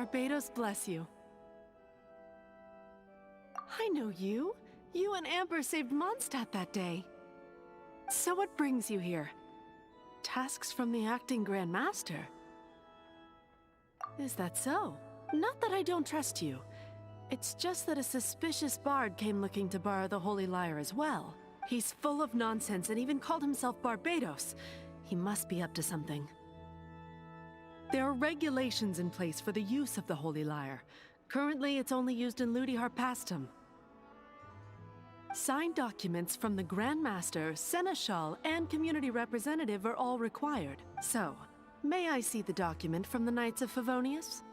Barbados bless you. I know you. You and Amber saved Mondstadt that day. So what brings you here? Tasks from the acting Grand Master? Is that so? Not that I don't trust you. It's just that a suspicious bard came looking to borrow the Holy Lyre as well. He's full of nonsense and even called himself Barbados. He must be up to something. There are regulations in place for the use of the Holy Lyre. Currently, it's only used in Ludi Harpastum. Signed documents from the Grand Master, Seneschal, and Community Representative are all required. So, may I see the document from the Knights of Favonius?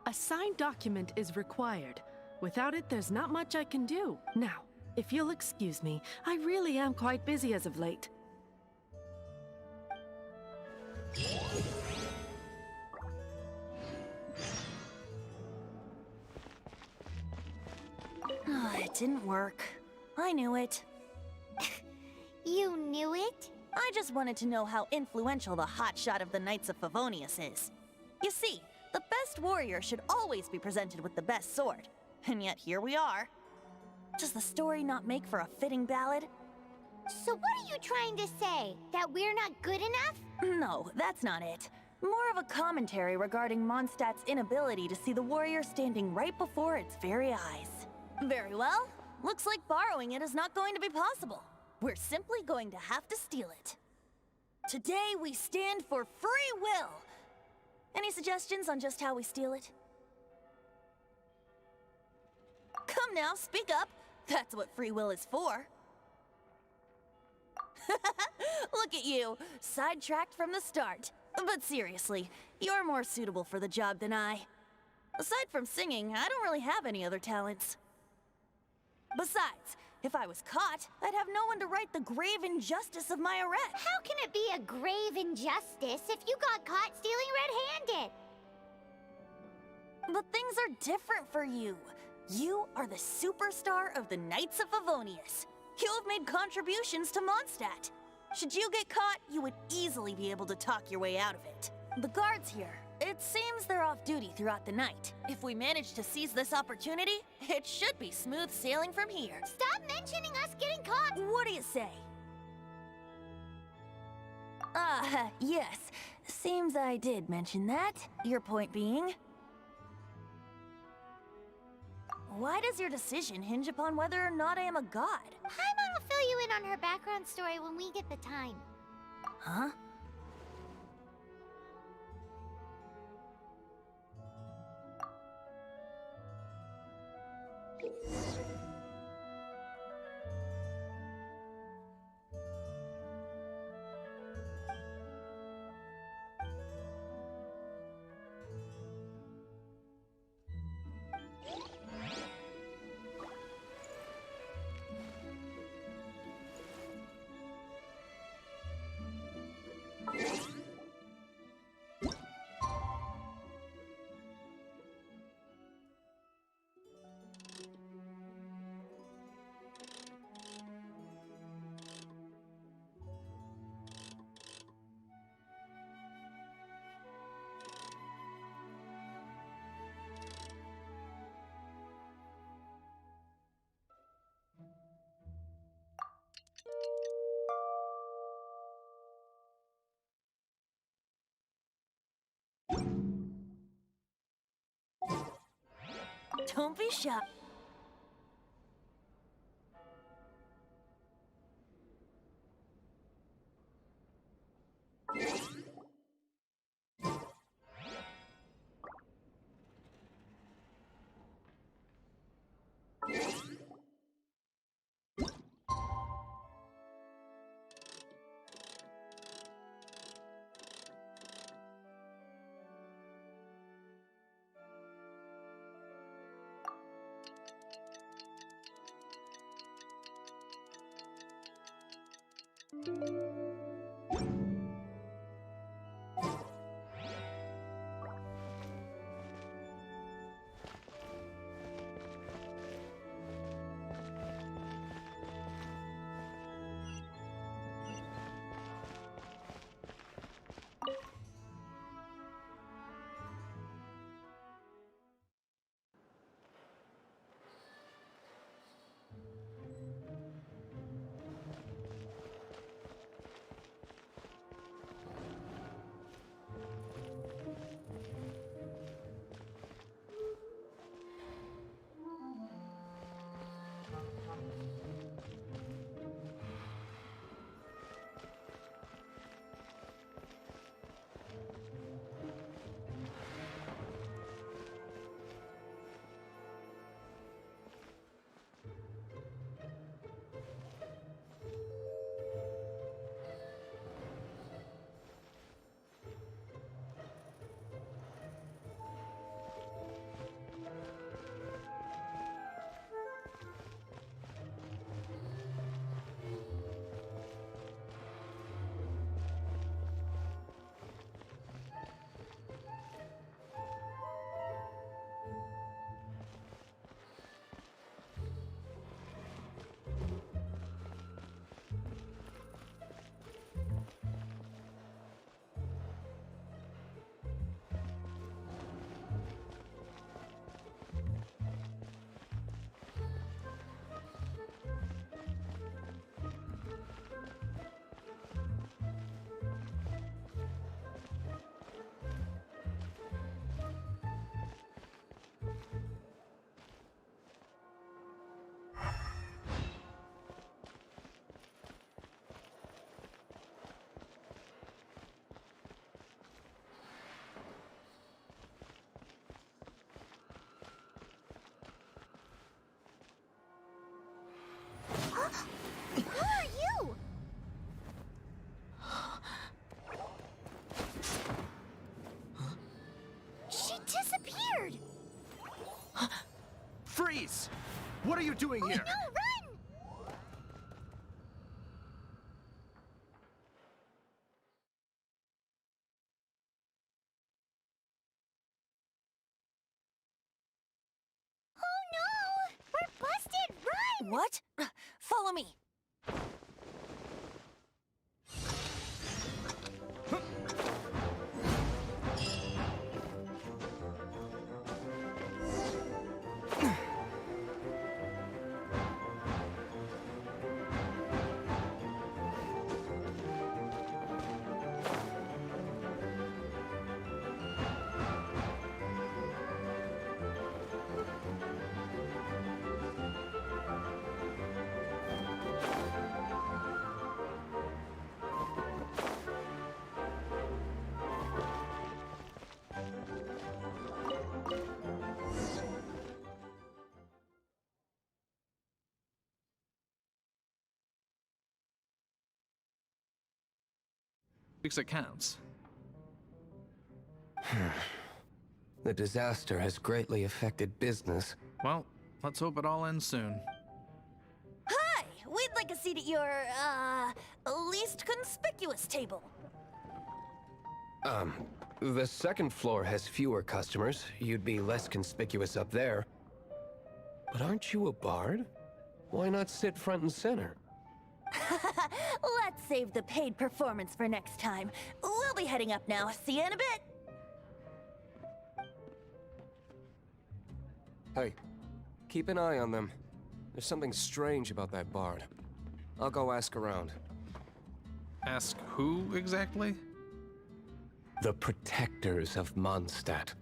A signed document is required. Without it, there's not much I can do. Now, if you'll excuse me, I really am quite busy as of late. It didn't work. I knew it. You knew it? I just wanted to know how influential the hotshot of the Knights of Favonius is. You see, the best warrior should always be presented with the best sword. And yet here we are. Does the story not make for a fitting ballad? So what are you trying to say? That we're not good enough? No, that's not it. More of a commentary regarding Mondstadt's inability to see the warrior standing right before its very eyes. Very well. Looks like borrowing it is not going to be possible. We're simply going to have to steal it. Today we stand for free will. Any suggestions on just how we steal it? Come now, speak up. That's what free will is for. Look at you, sidetracked from the start. But seriously, you're more suitable for the job than I. Aside from singing, I don't really have any other talents. Besides, if I was caught, I'd have no one to right the grave injustice of my arrest. How can it be a grave injustice if you got caught stealing red-handed? But things are different for you. You are the superstar of the Knights of Favonius. You have made contributions to Mondstadt. Should you get caught, you would easily be able to talk your way out of it. The guards here, it seems they're off duty throughout the night. If we manage to seize this opportunity, it should be smooth sailing from here. Stop mentioning us getting caught! What do you say? Yes. Seems I did mention that. Your point being? Why does your decision hinge upon whether or not I am a god? Paimon will fill you in on her background story when we get the time. Huh? Don't be shy. doing here? No, run! Oh no! We're busted! Run! What? Follow me. It counts. The disaster has greatly affected business. Well, let's hope it all ends soon. Hi! We'd like a seat at your, least conspicuous table. The second floor has fewer customers. You'd be less conspicuous up there. But aren't you a bard? Why not sit front and center? Let's save the paid performance for next time. We'll be heading up now. See you in a bit. Hey, keep an eye on them. There's something strange about that bard. I'll go ask around. Ask who exactly? The protectors of Mondstadt.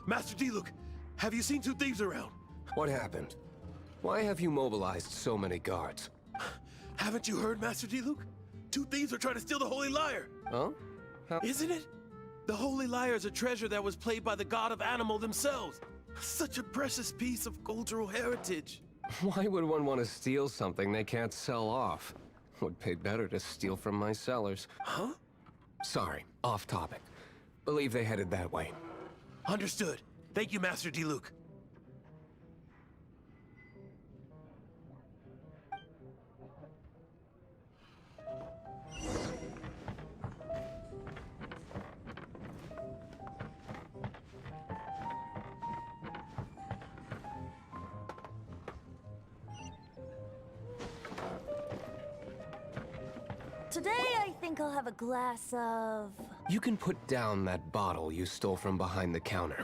Master Diluc, have you seen two thieves around? What happened? Why have you mobilized so many guards? Haven't you heard, Master Diluc? Two thieves are trying to steal the Holy Lyre. Huh? How? Isn't it? The Holy Lyre is a treasure that was played by the god of animal themselves. Such a precious piece of cultural heritage. Why would one want to steal something they can't sell off? Would pay better to steal from my sellers. Huh? Sorry, off topic. Believe they headed that way. Understood. Thank you, Master Diluc. Today, I think I'll have a glass of... You can put down that bottle you stole from behind the counter.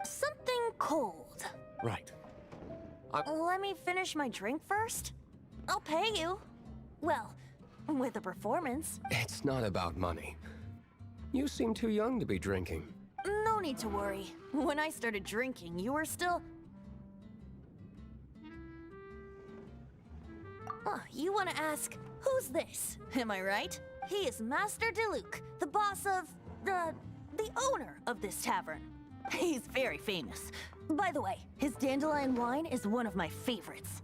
something cold. Right. Let me finish my drink first. I'll pay you. Well, with a performance. It's not about money. You seem too young to be drinking. No need to worry. When I started drinking, you were still... You want to ask, who's this? Am I right? He is Master Diluc, the boss of... the owner of this tavern. He's very famous. By the way, his dandelion wine is one of my favorites.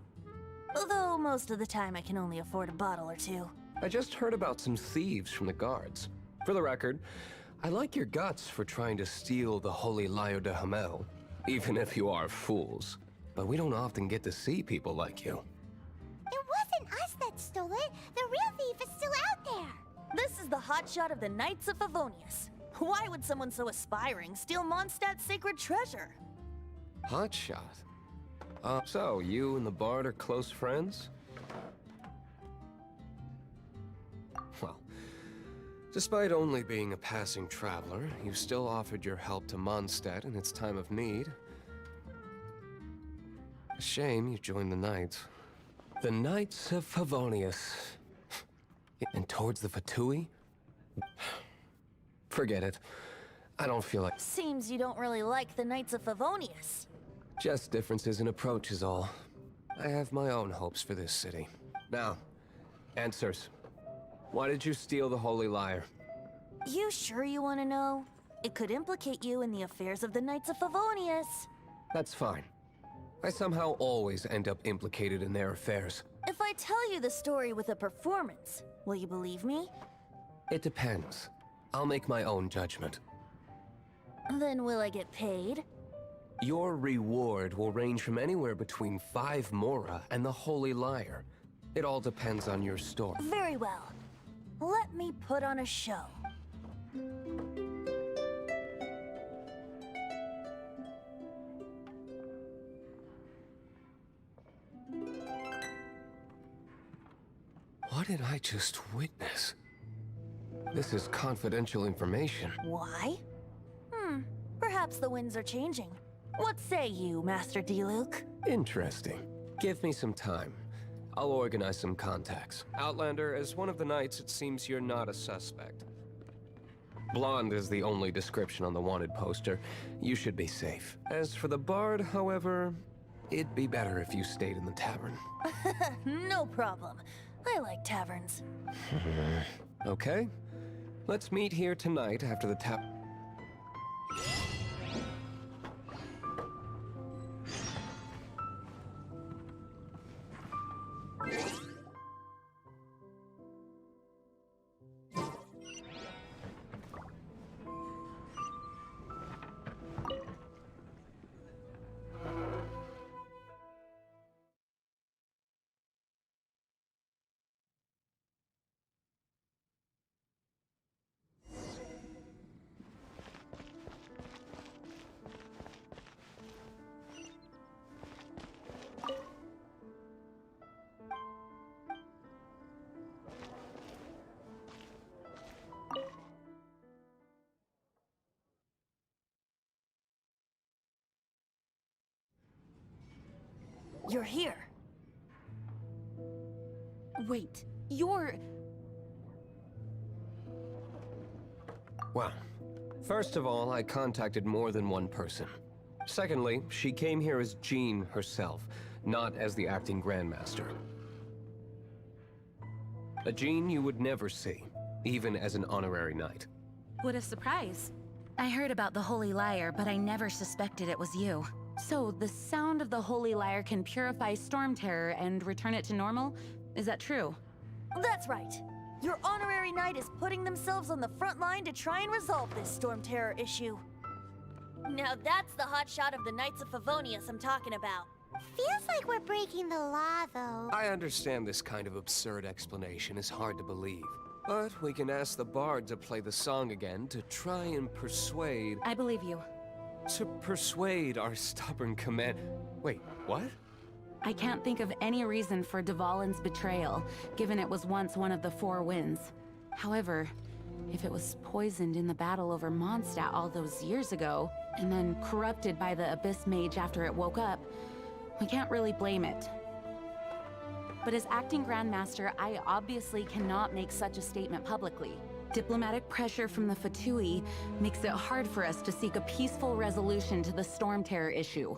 Although most of the time I can only afford a bottle or two. I just heard about some thieves from the guards. For the record, I like your guts for trying to steal the Holy Lyre de Hamel, even if you are fools. But we don't often get to see people like you. It wasn't us that stole it. The real thief is still out there. This is the hotshot of the Knights of Favonius. Why would someone so aspiring steal Mondstadt's sacred treasure? Hotshot? So you and the Bard are close friends? Well, despite only being a passing traveler, you still offered your help to Mondstadt in its time of need. A shame you joined the Knights. The Knights of Favonius. And towards the Fatui? Forget it. I don't feel like... Seems you don't really like the Knights of Favonius. Just differences in approach is all. I have my own hopes for this city. Now, answers. Why did you steal the Holy Lyre? You sure you want to know? It could implicate you in the affairs of the Knights of Favonius. That's fine. I somehow always end up implicated in their affairs. If I tell you the story with a performance, will you believe me? It depends. I'll make my own judgment. Then will I get paid? Your reward will range from anywhere between 5 Mora and the Holy Lyre. It all depends on your story. Very well. Let me put on a show. What did I just witness? This is confidential information. Why? Perhaps the winds are changing. What say you, Master D-Luke? Interesting. Give me some time. I'll organize some contacts. Outlander, as one of the knights, it seems you're not a suspect. Blonde is the only description on the wanted poster. You should be safe. As for the bard, however, it'd be better if you stayed in the tavern. No problem. I like taverns. Okay. Let's meet here tonight after the tap... You're here. Wait, you're... Well, first of all, I contacted more than one person. Secondly, she came here as Jean herself, not as the acting Grandmaster. A Jean you would never see, even as an honorary knight. What a surprise. I heard about the Holy Lyre, but I never suspected it was you. So, the sound of the Holy Lyre can purify Storm Terror and return it to normal? Is that true? That's right. Your honorary knight is putting themselves on the front line to try and resolve this Storm Terror issue. Now that's the hotshot of the Knights of Favonius I'm talking about. Feels like we're breaking the law, though. I understand this kind of absurd explanation is hard to believe. But we can ask the bard to play the song again to try and persuade... I believe you. To persuade our stubborn command... Wait, what? I can't think of any reason for Dvalin's betrayal, given it was once one of the Four Winds. However, if it was poisoned in the battle over Mondstadt all those years ago, and then corrupted by the Abyss Mage after it woke up, we can't really blame it. But as acting Grandmaster, I obviously cannot make such a statement publicly. Diplomatic pressure from the Fatui makes it hard for us to seek a peaceful resolution to the Storm Terror issue.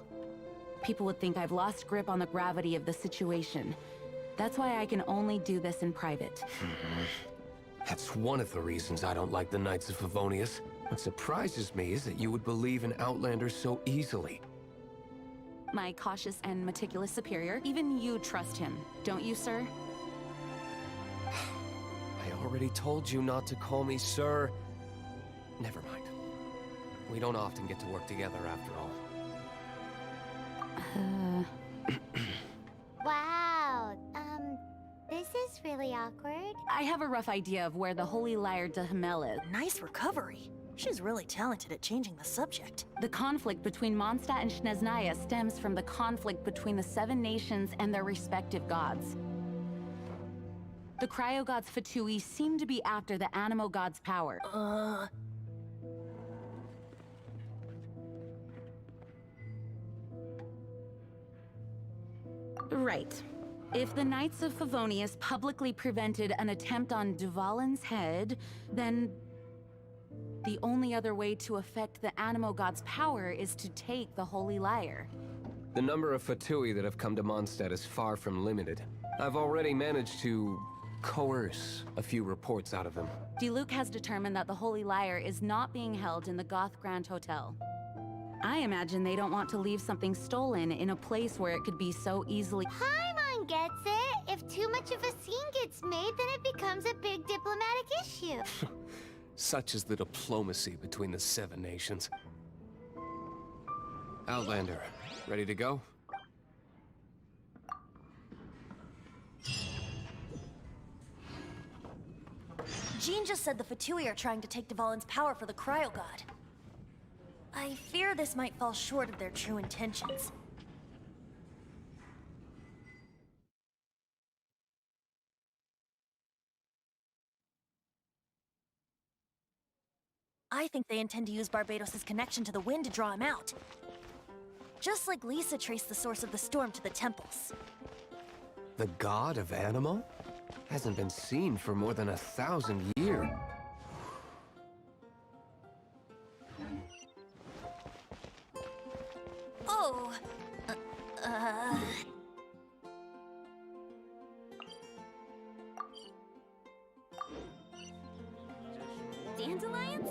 People would think I've lost grip on the gravity of the situation. That's why I can only do this in private. That's one of the reasons I don't like the Knights of Favonius. What surprises me is that you would believe in Outlander so easily. My cautious and meticulous superior, even you trust him, don't you, sir? I already told you not to call me sir. Never mind. We don't often get to work together after all. Wow, this is really awkward. I have a rough idea of where the Holy Lyre de Hamel is. Nice recovery. She's really talented at changing the subject. The conflict between Mondstadt and Snezhnaya stems from the conflict between the 7 nations and their respective gods. The cryo-gods Fatui seem to be after the Animo god's power. Right. If the Knights of Favonius publicly prevented an attempt on Dvalin's head, then the only other way to affect the Animo God's power is to take the Holy Lyre. The number of Fatui that have come to Mondstadt is far from limited. I've already managed to coerce a few reports out of him. Diluc has determined that the Holy Lyre is not being held in the Goth Grand Hotel. I imagine they don't want to leave something stolen in a place where it could be so easily— Paimon gets it. If too much of a scene gets made, then it becomes a big diplomatic issue. Such is the diplomacy between the 7 nations. Outlander, ready to go? Jean just said the Fatui are trying to take Dvalin's power for the Cryo God. I fear this might fall short of their true intentions. I think they intend to use Barbados' connection to the wind to draw him out. Just like Lisa traced the source of the storm to the temples. The god of Animo? Hasn't been seen for more than 1,000 years. Oh, Dandelions?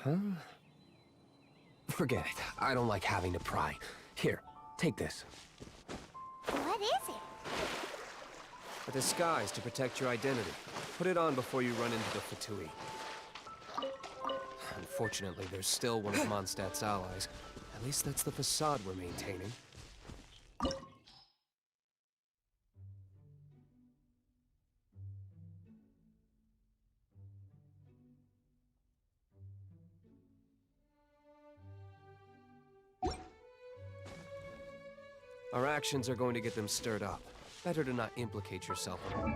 Huh? Forget it. I don't like having to pry. Here, take this. What is it? A disguise to protect your identity. Put it on before you run into the Fatui. Unfortunately, there's still one of Mondstadt's allies. At least that's the facade we're maintaining. Our actions are going to get them stirred up. Better to not implicate yourself in them.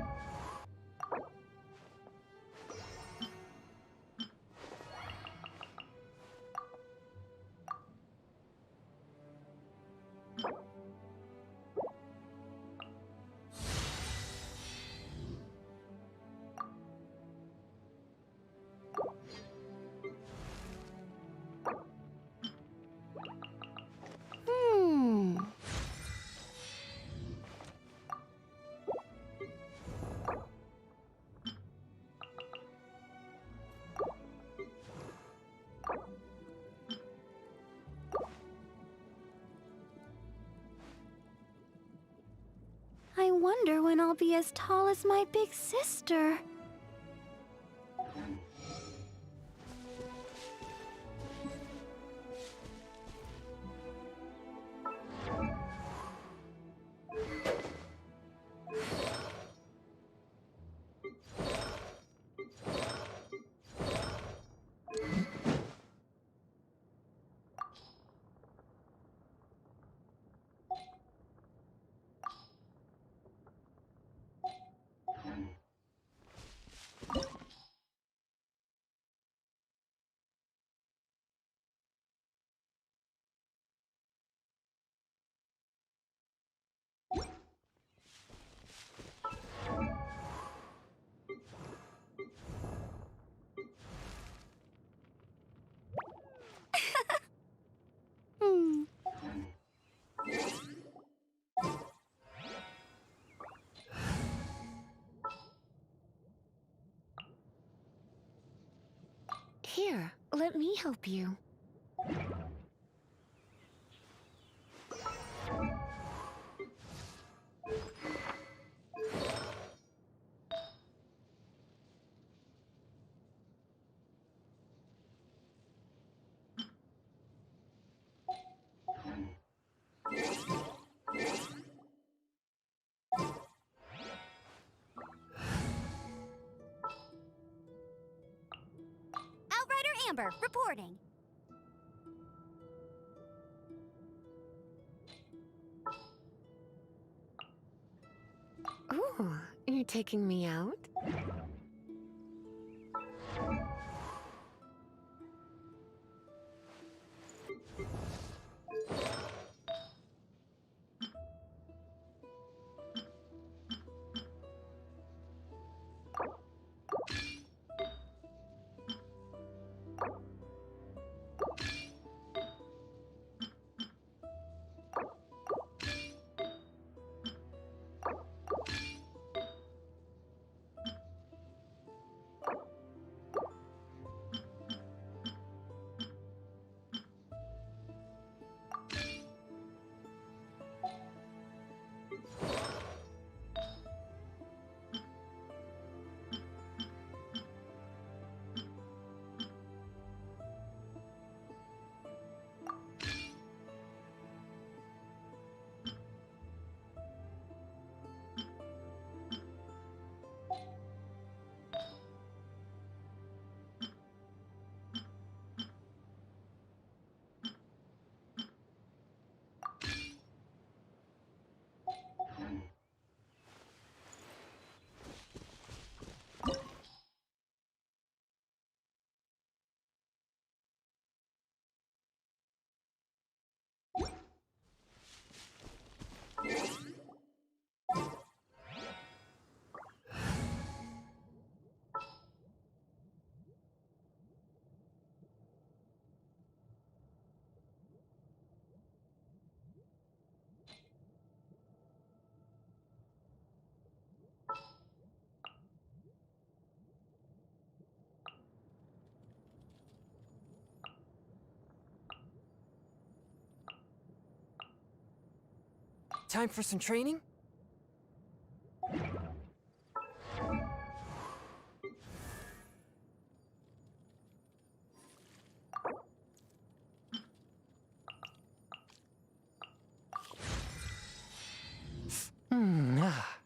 I wonder when I'll be as tall as my big sister. Here, let me help you. Amber, reporting. Ooh, You're taking me out? Time for some training? Ah.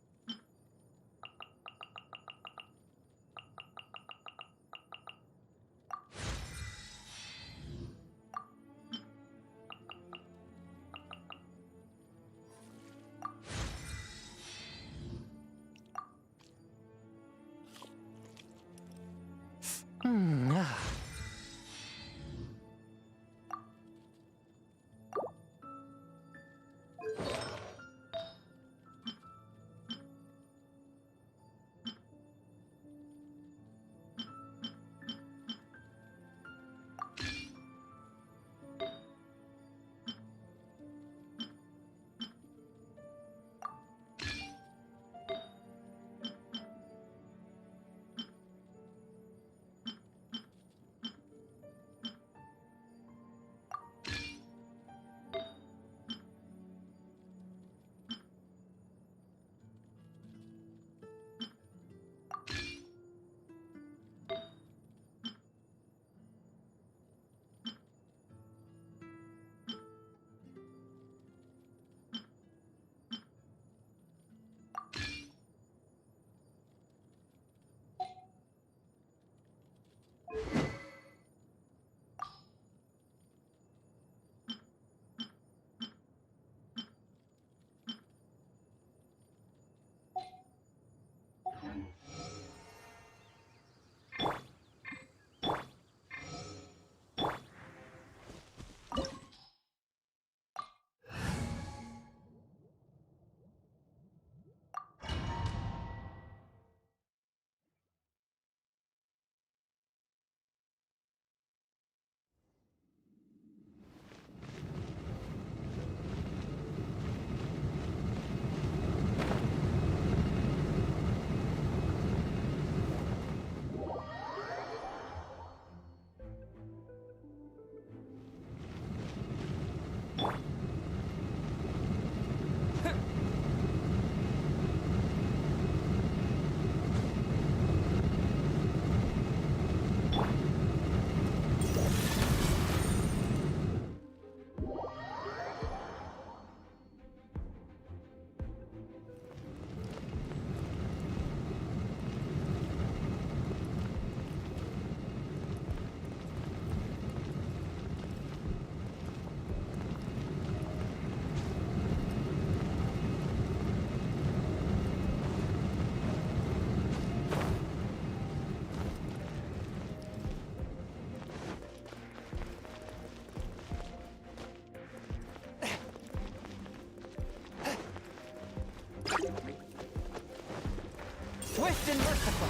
and merciful.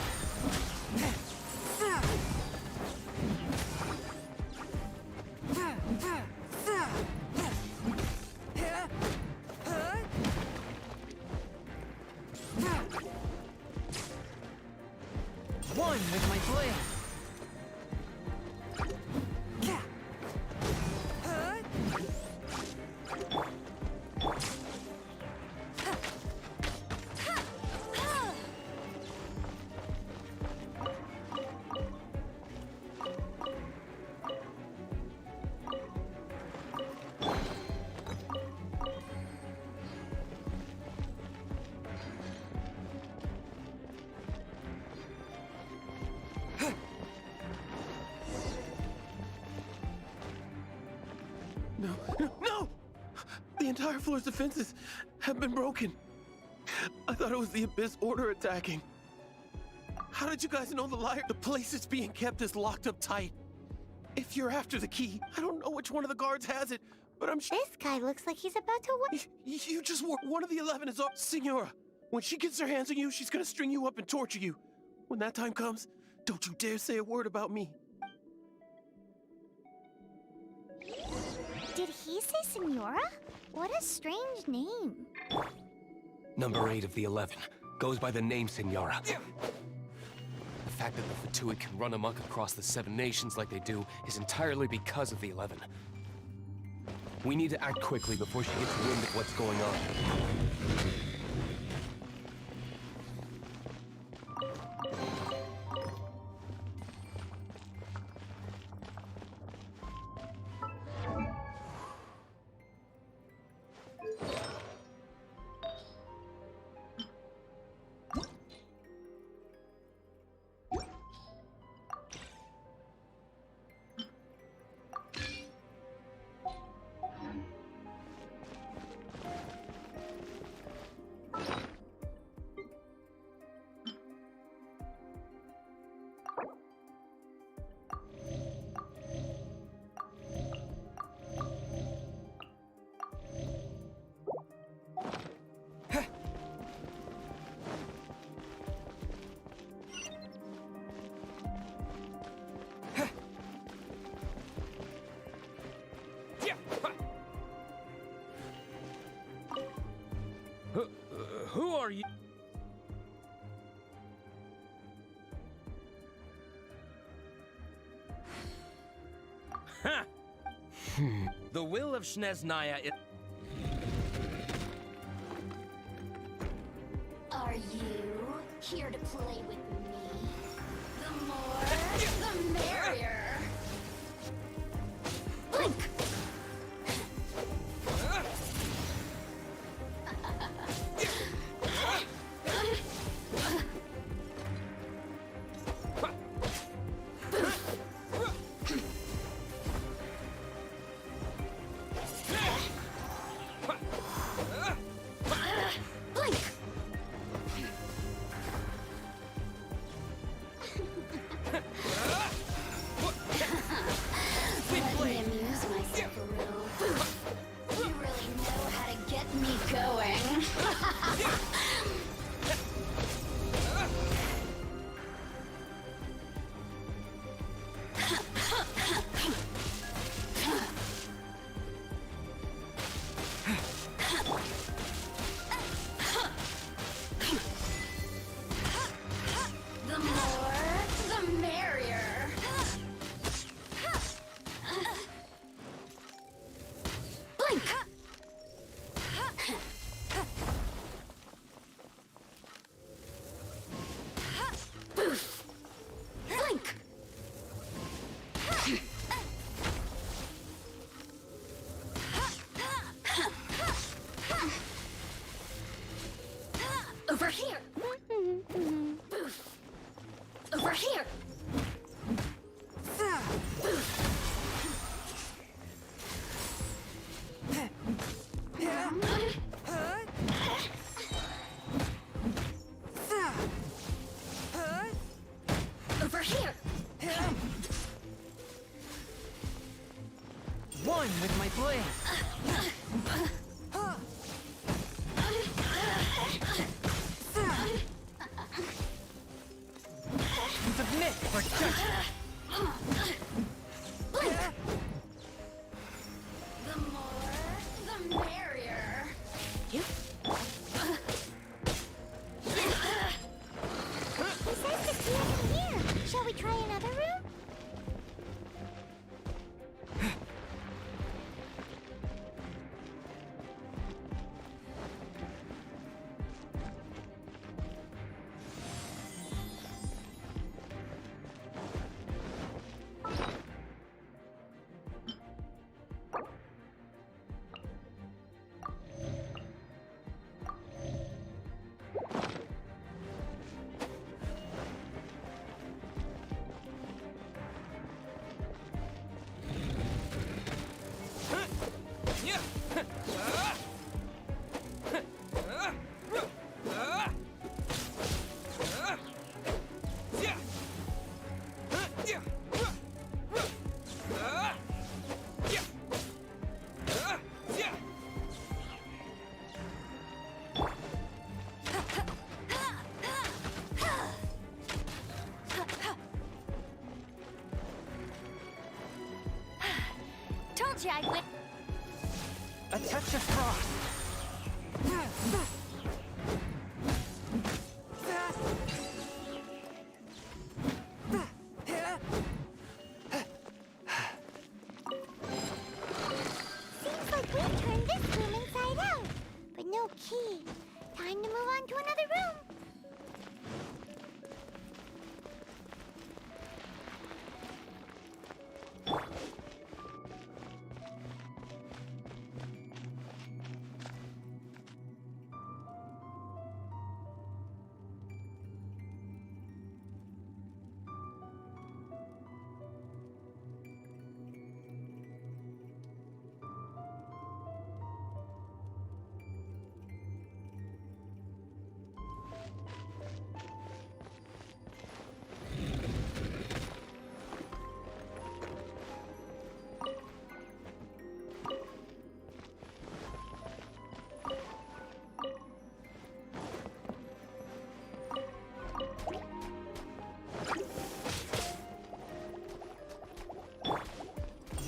One with my blade. No! The entire floor's defenses have been broken. I thought it was the Abyss Order attacking. How did you guys know the liar? The place it's being kept is locked up tight. If you're after the key, I don't know which one of the guards has it, but I'm sure. This guy looks like he's about to win. You just wore one of the 11 is up. Senora, when she gets her hands on you, she's gonna string you up and torture you. When that time comes, don't you dare say a word about me. Did he say Senora? What a strange name. Number 8 of the 11 goes by the name Senora. The fact that the Fatui can run amok across the 7 nations like they do is entirely because of the 11. We need to act quickly before she gets wind of what's going on. Who are you? Ha! The will of Shneznaya is... Are you here to play with me? The more, the merrier. Blink! Let me amuse myself a little. You really know how to get me going. The more, the merrier. Blink! Boof! Blink! Over here! Boof! Over here! Over here! One with my blade. betcha I win. A touch of frost. Seems like we turned this room inside out, but no key. Time to move on to another room.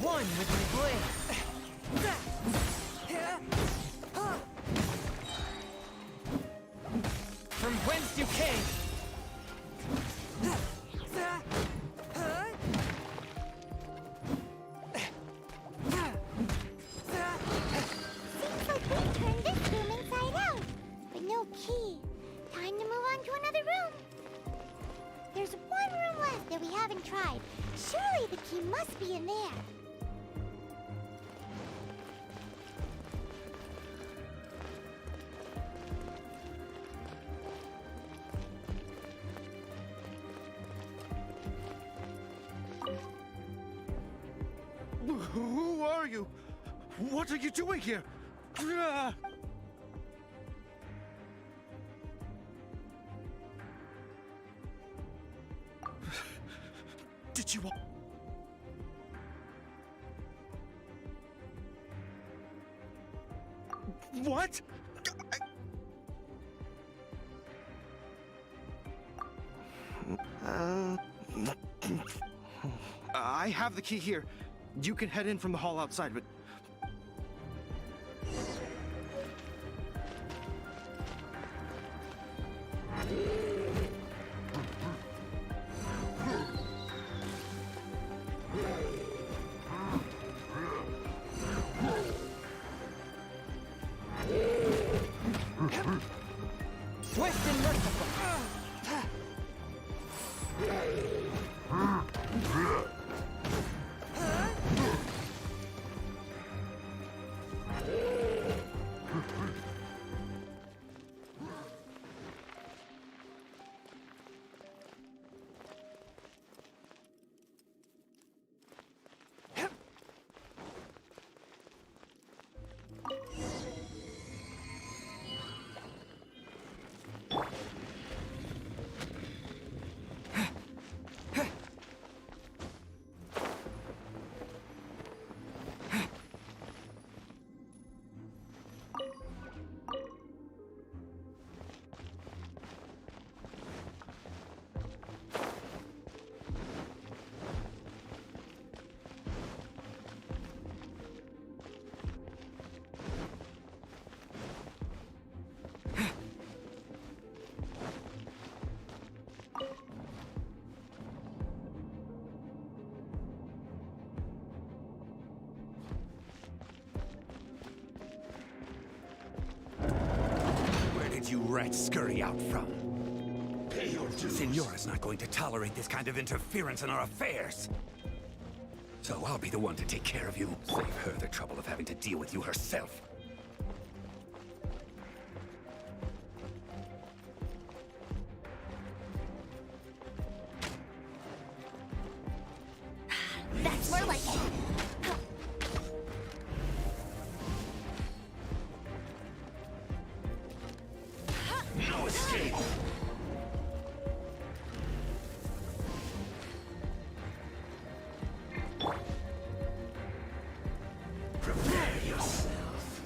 One with my blade. From whence you came. Seems like we turned this room inside out, but no key. Time to move on to another room. There's one room left that we haven't tried. Surely the key must be in there. Who are you? What are you doing here? Did you... What? I have the key here. You can head in from the hall outside, but... Swift and merciful. You rats scurry out from? Signora's not going to tolerate this kind of interference in our affairs. So I'll be the one to take care of you. Save her the trouble of having to deal with you herself. That's more like it. No escape! Prepare yourself.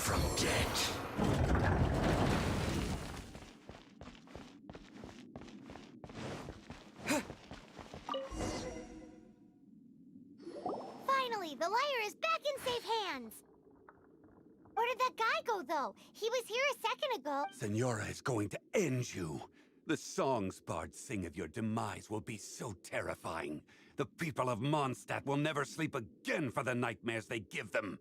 from dead. Finally, the lyre is back in safe hands. Where did that guy go, though? He was here a second ago. Senora is going to end you. The songs bards sing of your demise will be so terrifying. The people of Mondstadt will never sleep again for the nightmares they give them.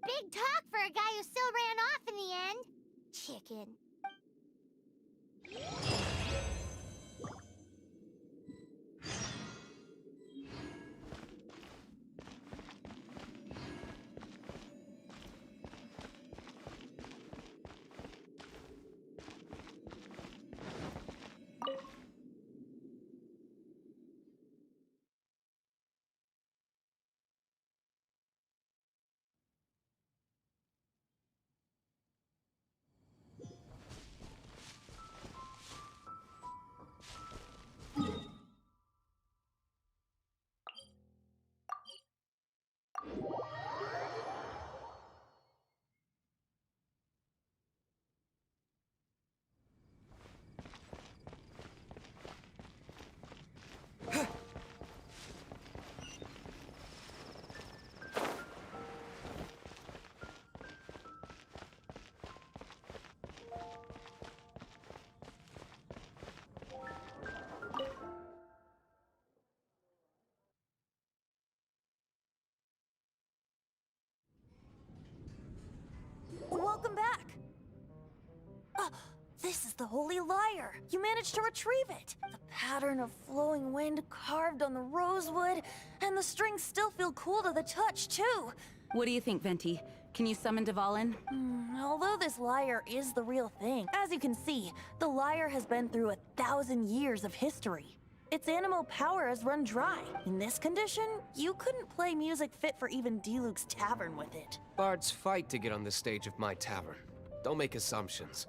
Big talk for a guy who still ran off in the end. Chicken. Welcome back! This is the Holy Lyre! You managed to retrieve it! The pattern of flowing wind carved on the rosewood, and the strings still feel cool to the touch, too! What do you think, Venti? Can you summon Dvalin? Although this lyre is the real thing, as you can see, the lyre has been through 1,000 years of history. Its animo power has run dry. In this condition, you couldn't play music fit for even Diluc's tavern with it. Bards fight to get on the stage of my tavern. Don't make assumptions.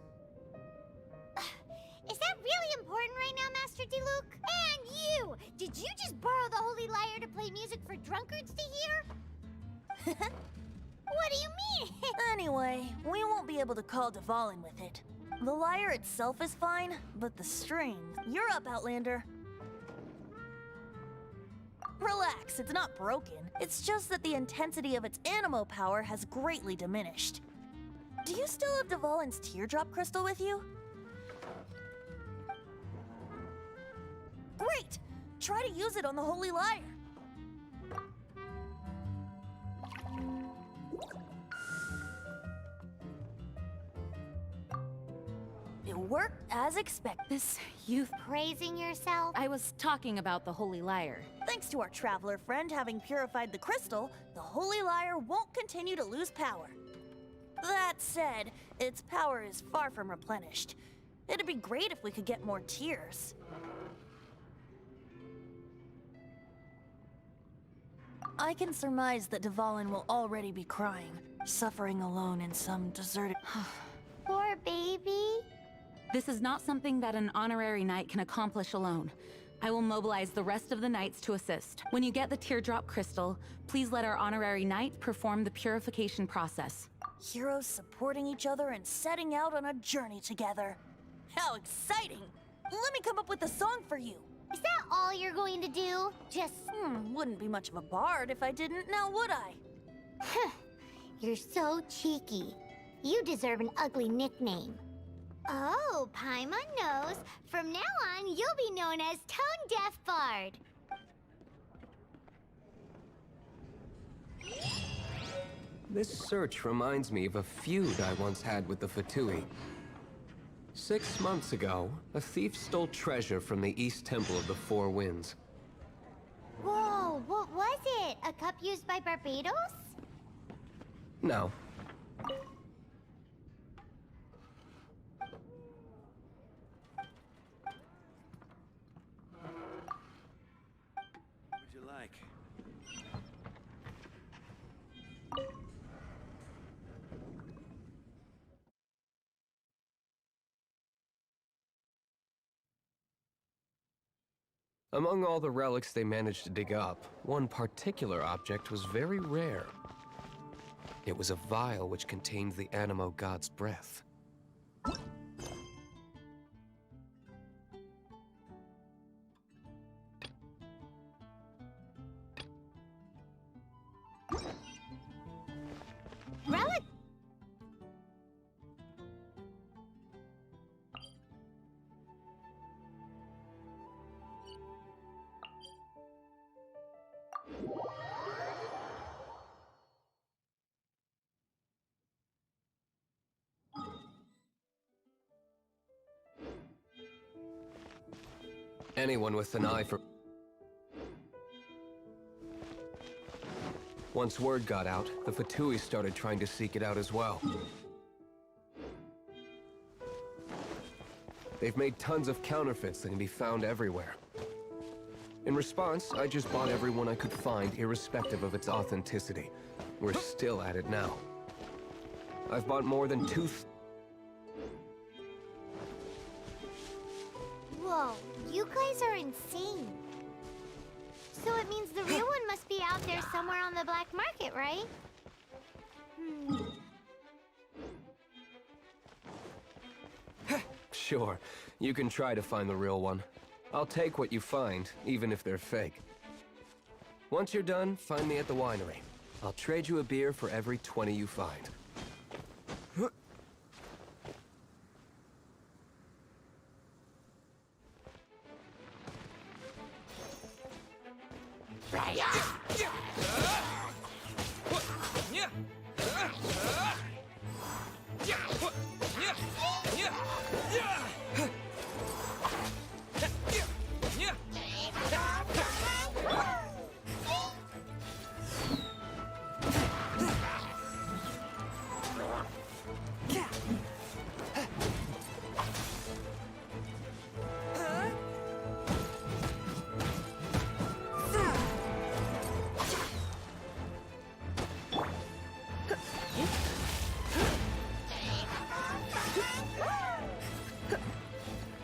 Is that really important right now, Master Diluc? And you! Did you just borrow the Holy Lyre to play music for drunkards to hear? What do you mean? Anyway, we won't be able to call Dvalin with it. The lyre itself is fine, but the strings... You're up, Outlander. Relax, it's not broken. It's just that the intensity of its animo power has greatly diminished. Do you still have Dvalin's teardrop crystal with you? Great! Try to use it on the Holy Lyre. It worked as expected. This youth... Praising yourself? I was talking about the Holy Lyre. Thanks to our traveler friend having purified the crystal, the Holy Lyre won't continue to lose power. That said, its power is far from replenished. It'd be great if we could get more tears. I can surmise that Dvalin will already be crying, suffering alone in some deserted... Poor baby. This is not something that an honorary knight can accomplish alone. I will mobilize the rest of the knights to assist. When you get the teardrop crystal, please let our honorary knight perform the purification process. Heroes supporting each other and setting out on a journey together. How exciting! Let me come up with a song for you. Is that all you're going to do? Just... Wouldn't be much of a bard if I didn't, now would I? You're so cheeky. You deserve an ugly nickname. Oh, Paimon knows. From now on, you'll be known as Tone Deaf Bard. This search reminds me of a feud I once had with the Fatui. 6 months ago, a thief stole treasure from the East Temple of the Four Winds. Whoa, what was it? A cup used by Barbados? No. What'd you like? Among all the relics they managed to dig up, one particular object was very rare. It was a vial which contained the Animo god's breath. Relic. Anyone with an eye for... Once word got out, the Fatui started trying to seek it out as well. They've made tons of counterfeits that can be found everywhere. In response, I just bought every one I could find, irrespective of its authenticity. We're still at it now. I've bought more than Whoa, you guys are insane. So it means the real one must be out there somewhere on the black market, right? Sure, you can try to find the real one. I'll take what you find, even if they're fake. Once you're done, find me at the winery. I'll trade you a beer for every 20 you find.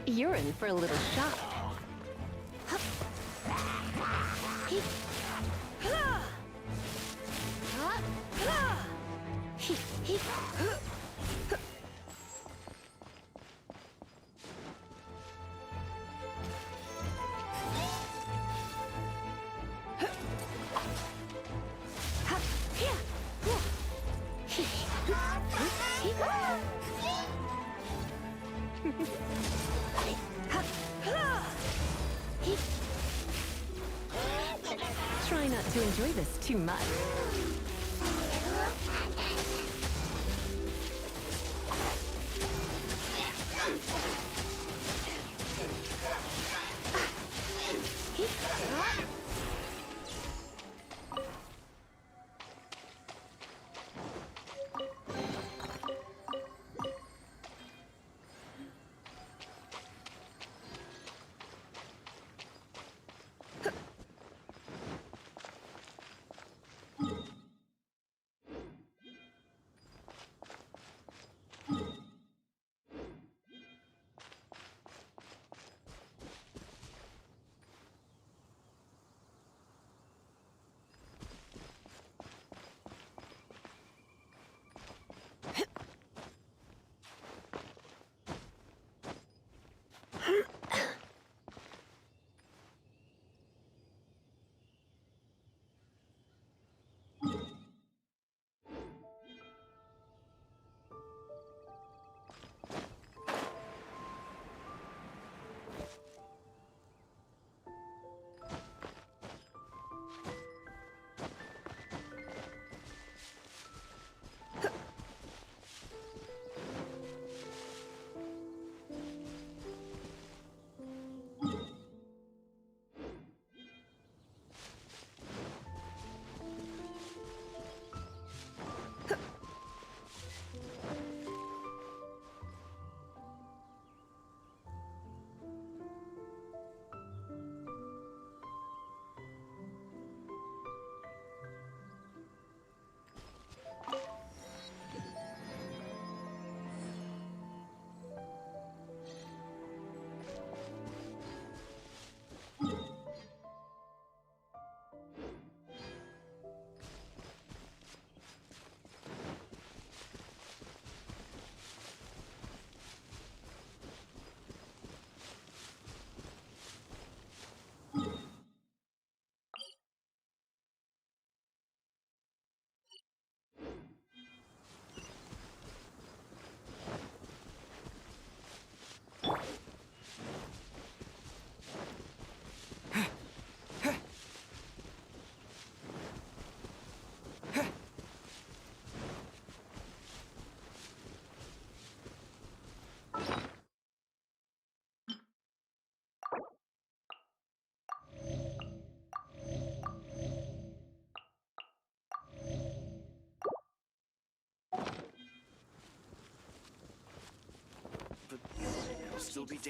You're in for a little shock. Try not to enjoy this too much.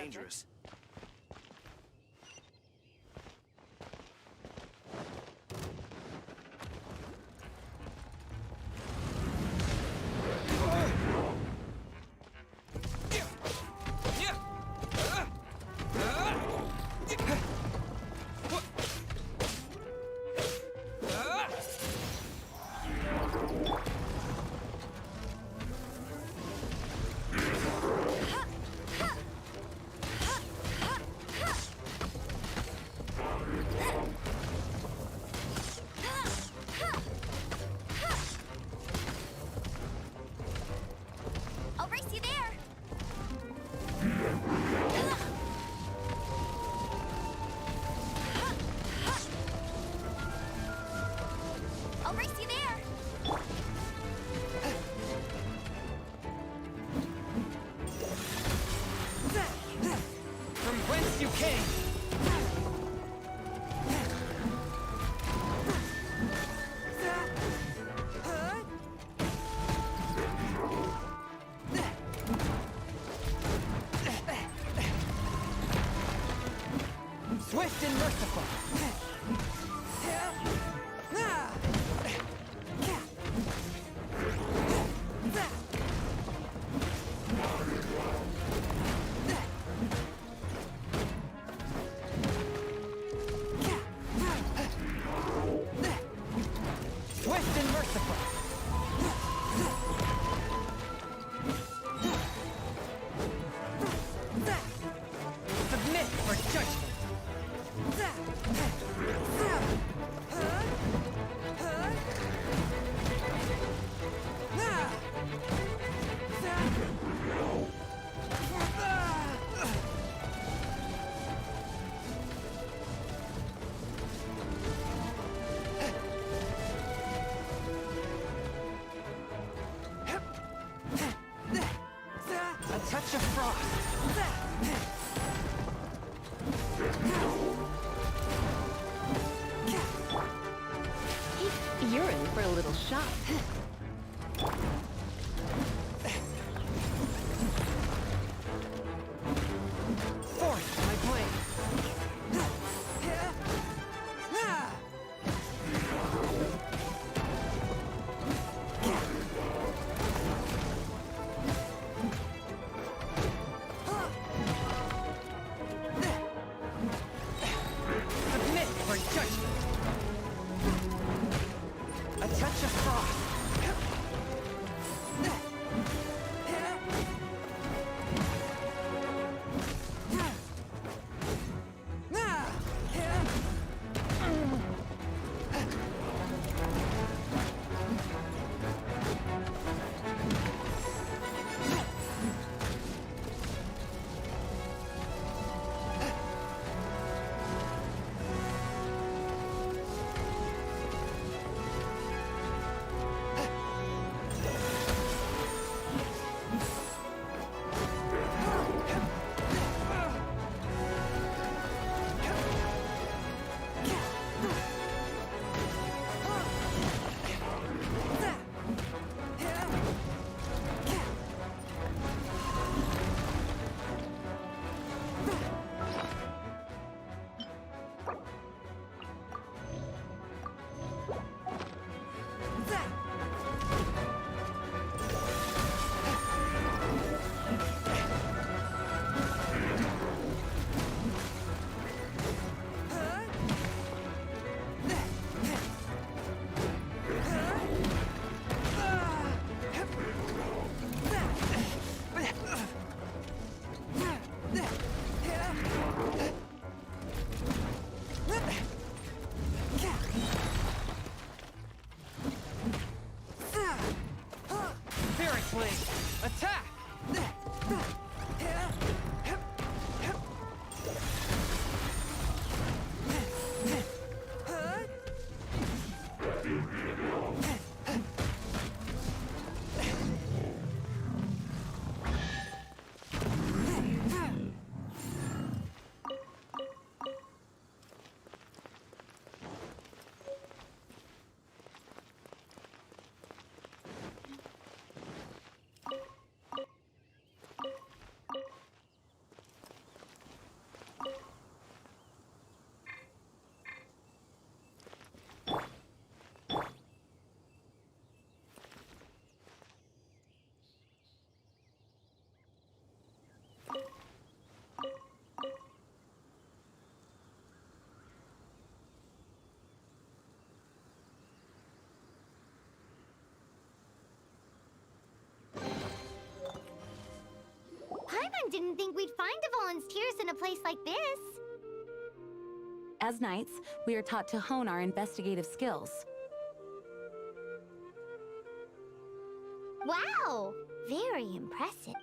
dangerous. I'll race you there. I'll race you there. From whence you came! Swift and merciful! Swift and merciful! Submit for judgment! A touch of frost! You're in for a little shock. Forth my blade! Submit for judgment! A touch of frost! didn't think we'd find Dvalin's tears in a place like this. As knights, we are taught to hone our investigative skills. Wow! Very impressive.